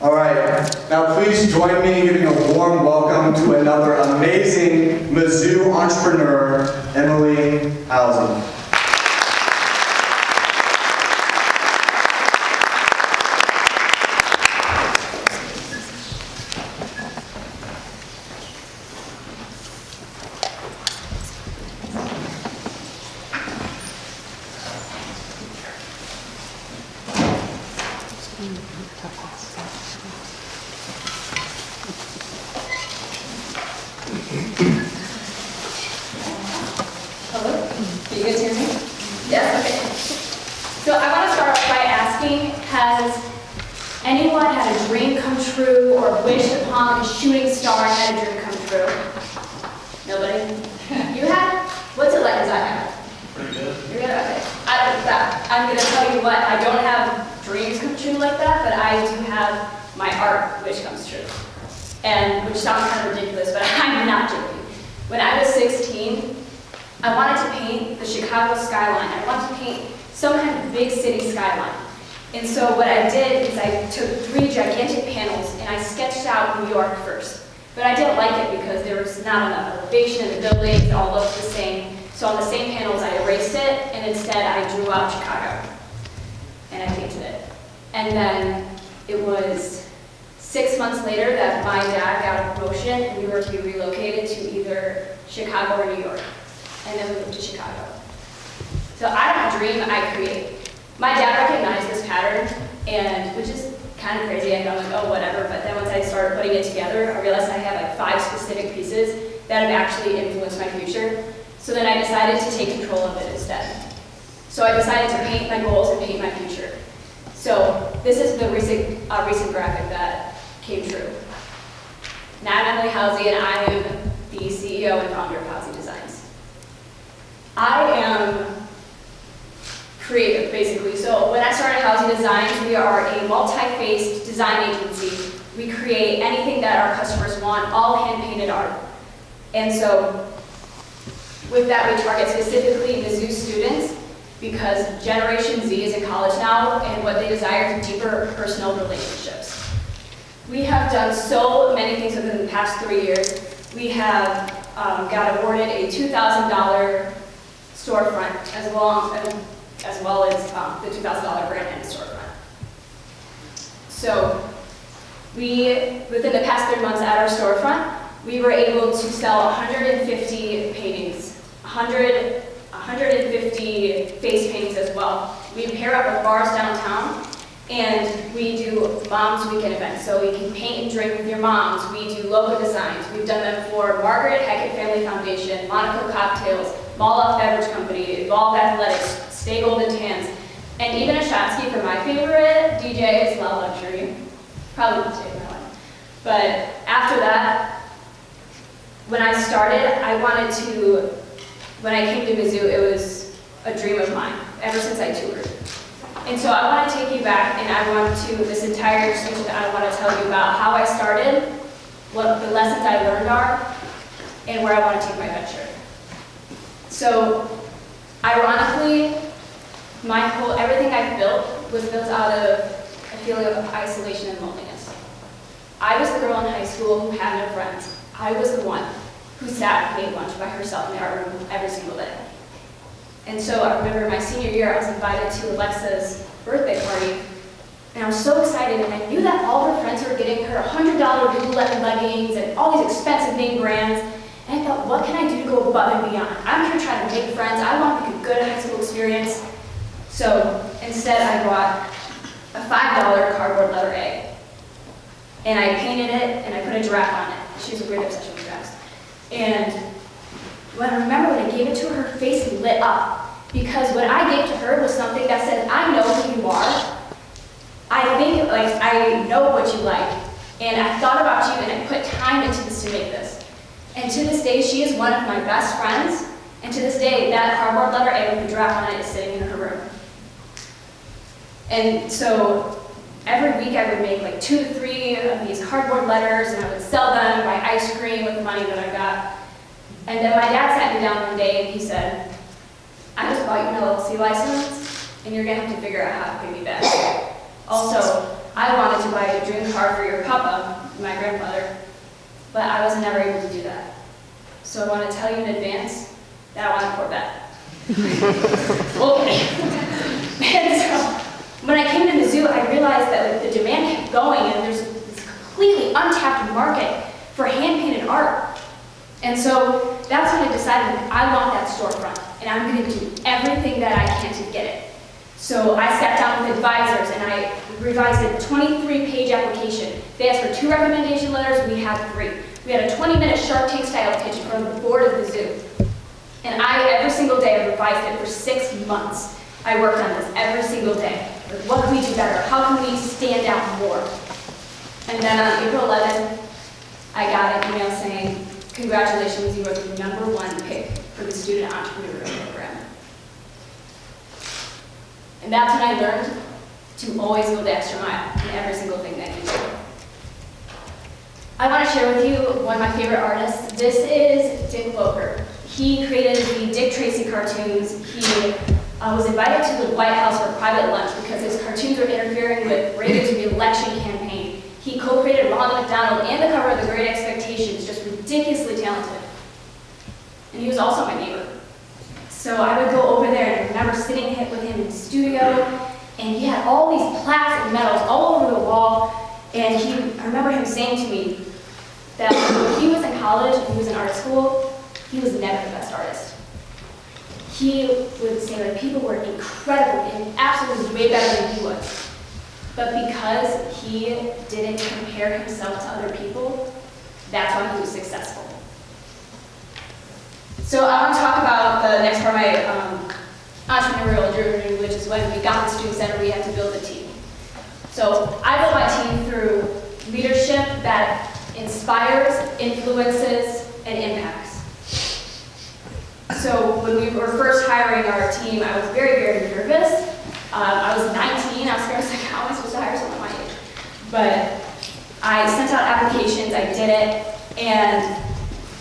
All right, now please join me in giving a warm welcome to another amazing Mizzou entrepreneur, Emily Housey. Hello? Can you guys hear me? Yes, okay. So I want to start off by asking, has anyone had a dream come true or wished upon a shooting star and had a dream come true? Nobody? You had? What's it like as I have? Pretty good. You're good? Okay. I'm going to tell you what, I don't have dreams come true like that, but I do have my art wish comes true. And which sounds kind of ridiculous, but I'm not joking. When I was 16, I wanted to paint the Chicago skyline. I wanted to paint some kind of big city skyline. And so what I did is I took 3 gigantic panels and I sketched out New York first. But I didn't like it because there was not enough elevation in the buildings, it all looked the same. So on the same panels I erased it and instead I drew out Chicago. And I painted it. And then it was 6 months later that my dad got a promotion and we were to be relocated to either Chicago or New York. And then we moved to Chicago. So I don't dream, I create. My dad recognized this pattern, and which is kind of crazy. I thought like, oh, whatever. But then once I started putting it together, I realized I had like 5 specific pieces that have actually influenced my future. So then I decided to take control of it instead. So I decided to paint my goals and paint my future. So this is the recent graphic that came true. Now I'm Emily Housey, and I am the CEO and founder of Aussie Designs. I am creative, basically. So when I started Housey Designs, we are a multi-faced design agency. We create anything that our customers want, all hand-painted art. And so with that, we target specifically Mizzou students because Generation Z is in college now, and what they desire is deeper personal relationships. We have done so many things within the past 3 years. We have got awarded a $2,000 storefront as well as the $2,000 grant in the storefront. So within the past 3 months at our storefront, we were able to sell 150 paintings, 150 face paintings as well. We pair up with bars downtown, and we do Moms Weekend events. So we can paint and drink with your moms. We do logo designs. We've done them for Margaret Hackett Family Foundation, Monaco Cocktails, Moloch Beverage Company, Evolve Athletics, Stay Golden Tans, and even a shot ski for my favorite DJ is Love Luxury. Probably the DJ one. But after that, when I started, when I came to Mizzou, it was a dream of mine, ever since I toured. And so I want to take you back, and this entire speech, I want to tell you about how I started, what the lessons I learned are, and where I want to take my venture. So, ironically, everything I've built was built out of a feeling of isolation and loneliness. I was the girl in high school who had no friends. I was the one who sat and ate lunch by herself in the art room every single day. And so I remember my senior year, I was invited to Alexa's birthday party, and I was so excited, and I knew that all her friends were getting her $100 Lululemon leggings and all these expensive name brands, and I thought, what can I do to go above and beyond? I'm here trying to make friends, I want to make a good high school experience. So instead I bought a $5 cardboard letter A, and I painted it, and I put a giraffe on it. She has a weird obsession with giraffes. And when I remember when I gave it to her, her face lit up. Because what I gave to her was something that said, I know who you are. I know what you like. And I thought about you and I put time into this to make this. And to this day, she is one of my best friends. And to this day, that cardboard letter A with the giraffe on it is sitting in her room. And so every week I would make like 2 to 3 of these cardboard letters, and I would sell them, buy ice cream with the money that I got. And then my dad sat me down one day and he said, I just bought you an LLC license, and you're gonna have to figure out how to pay me back. Also, I wanted to buy a dream car for your papa, my grandfather, but I was never able to do that. So I want to tell you in advance that I want a Corvette. Okay. And so when I came to Mizzou, I realized that the demand kept going, and there's this completely untapped market for hand-painted art. And so that's when I decided I want that storefront, and I'm going to do everything that I can to get it. So I sat down with advisors, and I revised a 23-page application. They asked for 2 recommendation letters, we had 3. We had a 20-minute Shark Tank style pitch in front of the board of the zoo. And every single day, I revised it for 6 months. I worked on this every single day. Like, what can we do better? How can we stand out more? And then on April 11th, I got an email saying, congratulations, you were the #1 pick for the Student Entrepreneurship Program. And that's when I learned to always go the extra mile in every single thing that you do. I want to share with you one of my favorite artists. This is Dick Loker. He created the Dick Tracy cartoons. He was invited to the White House for a private lunch because his cartoons were interfering with Reagan's re-election campaign. He co-created Ronald McDonald and the cover of The Great Expectations, just ridiculously talented. And he was also my neighbor. So I would go over there, and I remember sitting with him in the studio, and he had all these plaques and medals all over the wall. And I remember him saying to me that when he was in college and he was in art school, he was never the best artist. He would say that people were incredible and absolutely way better than he was. But because he didn't compare himself to other people, that's why he was successful. So I want to talk about the next part of my entrepreneurial journey, which is when we got the Student Center, we had to build a team. So I built my team through leadership that inspires, influences, and impacts. So when we were first hiring our team, I was very, very nervous. I was 19, I was scared, like, how am I supposed to hire someone my age? But I sent out applications, I did it, and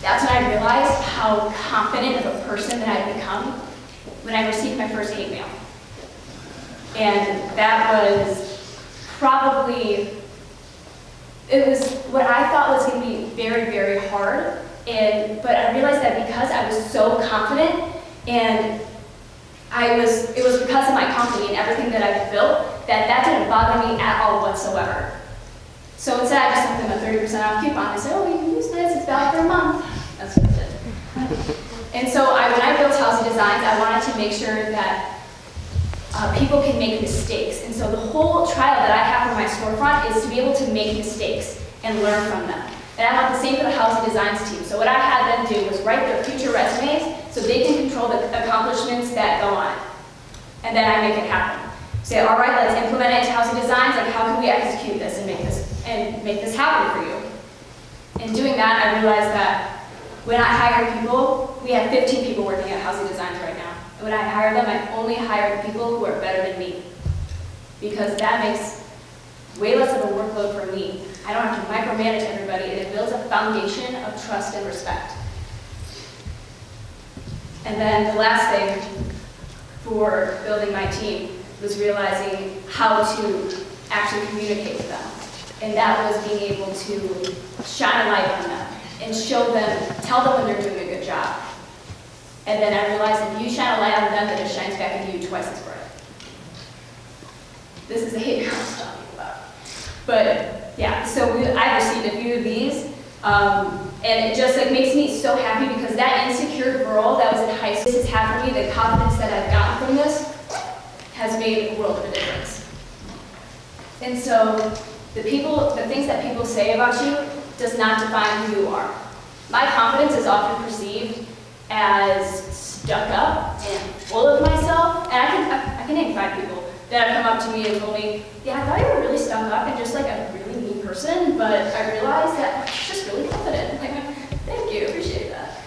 that's when I realized how confident of a person that I'd become when I received my first hate mail. And that was probably, it was what I thought was going to be very, very hard. But I realized that because I was so confident, and it was because of my company and everything that I've built, that didn't bother me at all whatsoever. So instead, I just sent them a 30% off coupon. I said, oh, you can use this, it's valid for a month. That's what I did. And so when I built Housey Designs, I wanted to make sure that people can make mistakes. And so the whole trial that I have for my storefront is to be able to make mistakes and learn from them. And I want the same for the Housey Designs team. So what I had them do was write their future resumes so they can control the accomplishments that go on it. And then I make it happen. Say, all right, let's implement it into Housey Designs. Like, how can we execute this and make this happen for you? In doing that, I realized that when I hire people, we have 15 people working at Housey Designs right now. And when I hire them, I only hire people who are better than me, because that makes way less of a workload for me. I don't have to micromanage everybody, and it builds a foundation of trust and respect. And then the last thing for building my team was realizing how to actually communicate with them. And that was being able to shine a light on them and show them, tell them when they're doing a good job. And then I realized if you shine a light on them, then it shines back at you twice as bright. This is the hate I was talking about. But yeah, so I've received a few of these, and it just makes me so happy, because that insecure girl that was in high school, this has had for me, the confidence that I've gotten from this has made a world of a difference. And so the things that people say about you does not define who you are. My confidence is often perceived as stuck up and full of myself, and I can name 5 people that have come up to me and told me, yeah, I thought you were really stuck up and just like a really mean person, but I realized that you're just really confident. Like, thank you, appreciate that.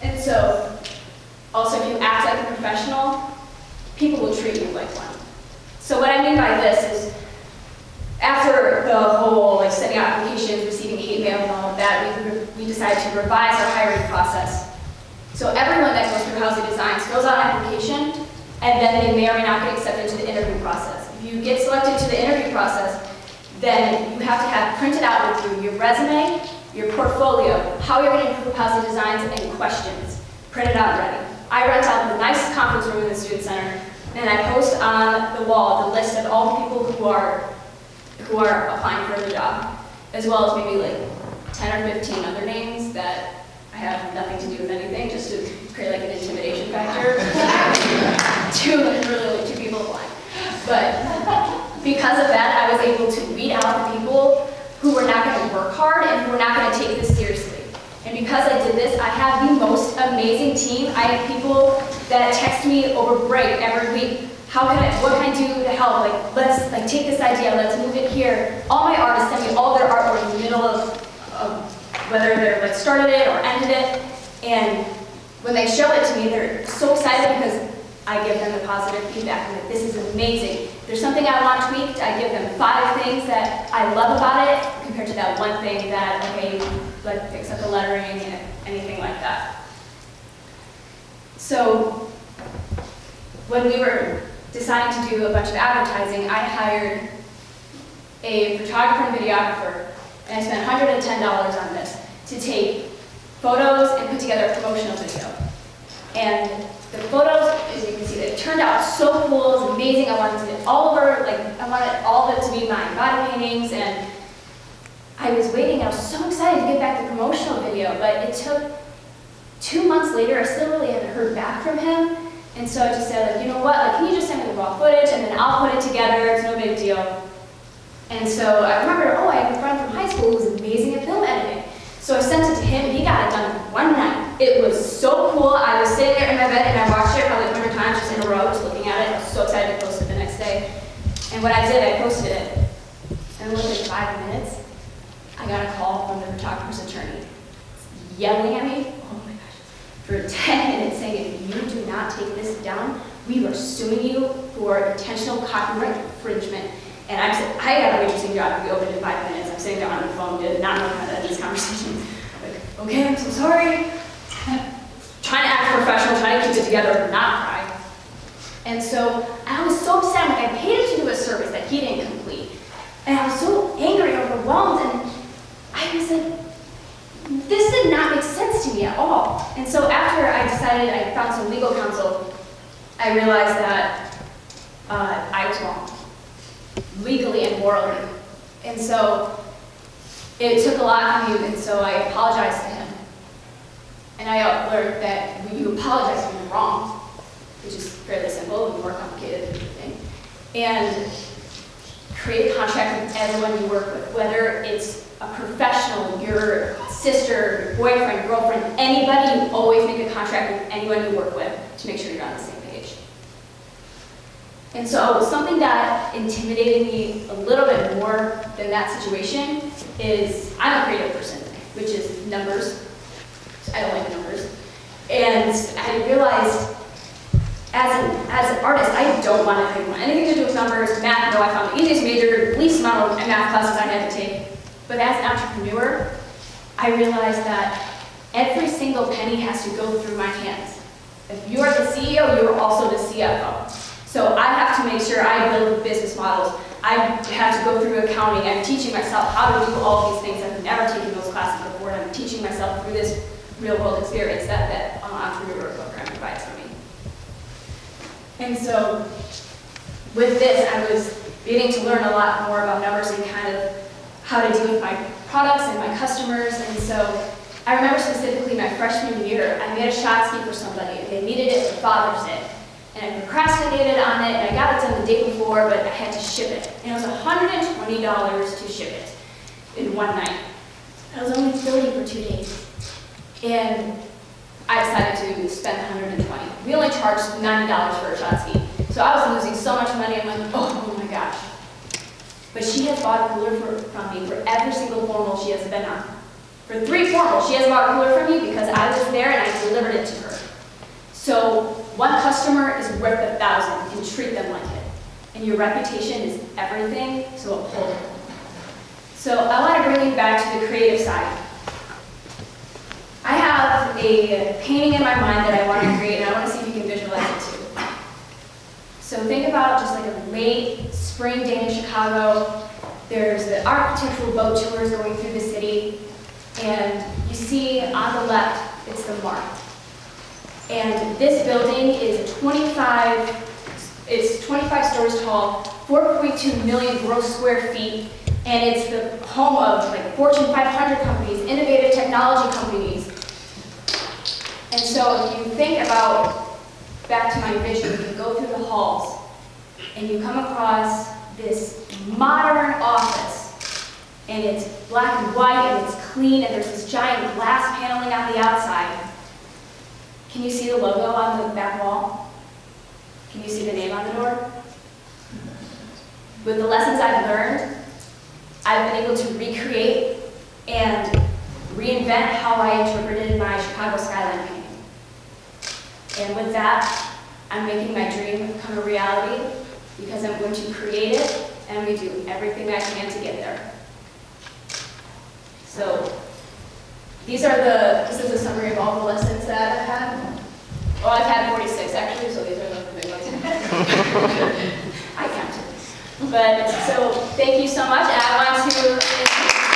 And so, also, if you act like a professional, people will treat you like one. So what I mean by this is, after the whole sending out applications, receiving hate mail and all of that, we decided to revise our hiring process. So everyone that goes through Housey Designs fills out an application, and then they may or may not get accepted to the interview process. If you get selected to the interview process, then you have to have printed out with you your resume, your portfolio, how you're going to improve Housey Designs, and questions. Printed out and ready. I rent out the nicest conference room in the student center, and I post on the wall the list of all the people who are applying for the job, as well as maybe like 10 or 15 other names that I have nothing to do with anything, just to create like an intimidation factor. Really two people applying. But because of that, I was able to weed out the people who were not going to work hard and who were not going to take this seriously. And because I did this, I have the most amazing team. I have people that text me over break every week. What can I do to help? Like, let's take this idea, let's move it here. All my artists send me all their artwork in the middle of whether they're like started it or ended it. And when they show it to me, they're so excited because I give them the positive feedback. I'm like, this is amazing. If there's something I want tweaked, I give them 5 things that I love about it compared to that one thing that, okay, like fix up the lettering and anything like that. So when we were deciding to do a bunch of advertising, I hired a photographer and videographer, and I spent $110 on this to take photos and put together a promotional video. And the photos, as you can see, they turned out so cool, it was amazing. I wanted it all over, I wanted all of it to be my body paintings, and I was waiting, I was so excited to get back the promotional video, but it took 2 months later, I still really hadn't heard back from him. And so I just said, you know what, can you just send me the raw footage and then I'll put it together, it's no big deal. And so I remember, I have a friend from high school who was amazing at film editing. So I sent it to him and he got it done in one night. It was so cool. I was sitting there in my bed and I watched it probably 100 times just in a row, just looking at it. I was so excited to post it the next day. And what I did, I posted it. And within 5 minutes, I got a call from the photographer's attorney yelling at me, oh my gosh, for 10 minutes saying, if you do not take this down, we are suing you for intentional copyright infringement. And I said, I got a interesting job to be open in 5 minutes. I'm sitting there on the phone, did not know how to end this conversation. Like, okay, I'm so sorry. Trying to act professional, trying to keep it together, but not cry. And so I was so upset. Like, I paid him to do a service that he didn't complete. And I was so angry and overwhelmed. And I was like, this did not make sense to me at all. And so after I decided, I found some legal counsel, I realized that I was wrong, legally and morally. And so it took a lot from me, and so I apologized to him. And I learned that when you apologize when you're wrong, which is fairly simple and more complicated than you think, and create a contract with everyone you work with, whether it's a professional, your sister, your boyfriend, girlfriend, anybody, you always make a contract with anyone you work with to make sure you're on the same page. And so something that intimidated me a little bit more than that situation is, I'm a creative person, which is numbers. I don't like numbers. And I realized as an artist, I don't want anything to do with numbers, math. No, I found the easiest major, least amount of math classes I had to take. But as an entrepreneur, I realized that every single penny has to go through my hands. If you are the CEO, you are also the CFO. So I have to make sure I build business models. I have to go through accounting. I'm teaching myself how to do all these things. I've never taken those classes before, and I'm teaching myself through this real-world experience that entrepreneur program provides for me. And so with this, I was beginning to learn a lot more about numbers and kind of how to deal with my products and my customers. And so I remember specifically my freshman year, I made a shot ski for somebody, and they needed it for Father's Day. And I procrastinated on it, and I got it done the day before, but I had to ship it. And it was $120 to ship it in one night. I was only $30 for 2 days. And I decided to spend $120. We only charged $90 for a shot ski. So I was losing so much money, I'm like, oh my gosh. But she has bought a cooler from me for every single formal she has been on. For 3 formals, she has bought a cooler from me because I was there and I delivered it to her. So one customer is worth 1,000, and treat them like it. And your reputation is everything, so uphold it. So I want to bring you back to the creative side. I have a painting in my mind that I want to create, and I want to see if you can visualize it too. So think about just like a late spring day in Chicago. There's the architectural boat tours going through the city. And you see on the left, it's the Mark. And this building is 25 stories tall, 4.2 million gross square feet, and it's the home of like Fortune 500 companies, innovative technology companies. And so if you think about, back to my vision, you go through the halls and you come across this modern office, and it's black and white and it's clean, and there's this giant glass paneling on the outside. Can you see the logo on the back wall? Can you see the name on the door? With the lessons I've learned, I've been able to recreate and reinvent how I interpreted my Chicago skyline painting. And with that, I'm making my dream come a reality because I'm going to create it and we do everything I can to get there. So this is a summary of all the lessons that I've had. Well, I've had 46 actually, so these are the big ones. I counted. But so thank you so much. And I want to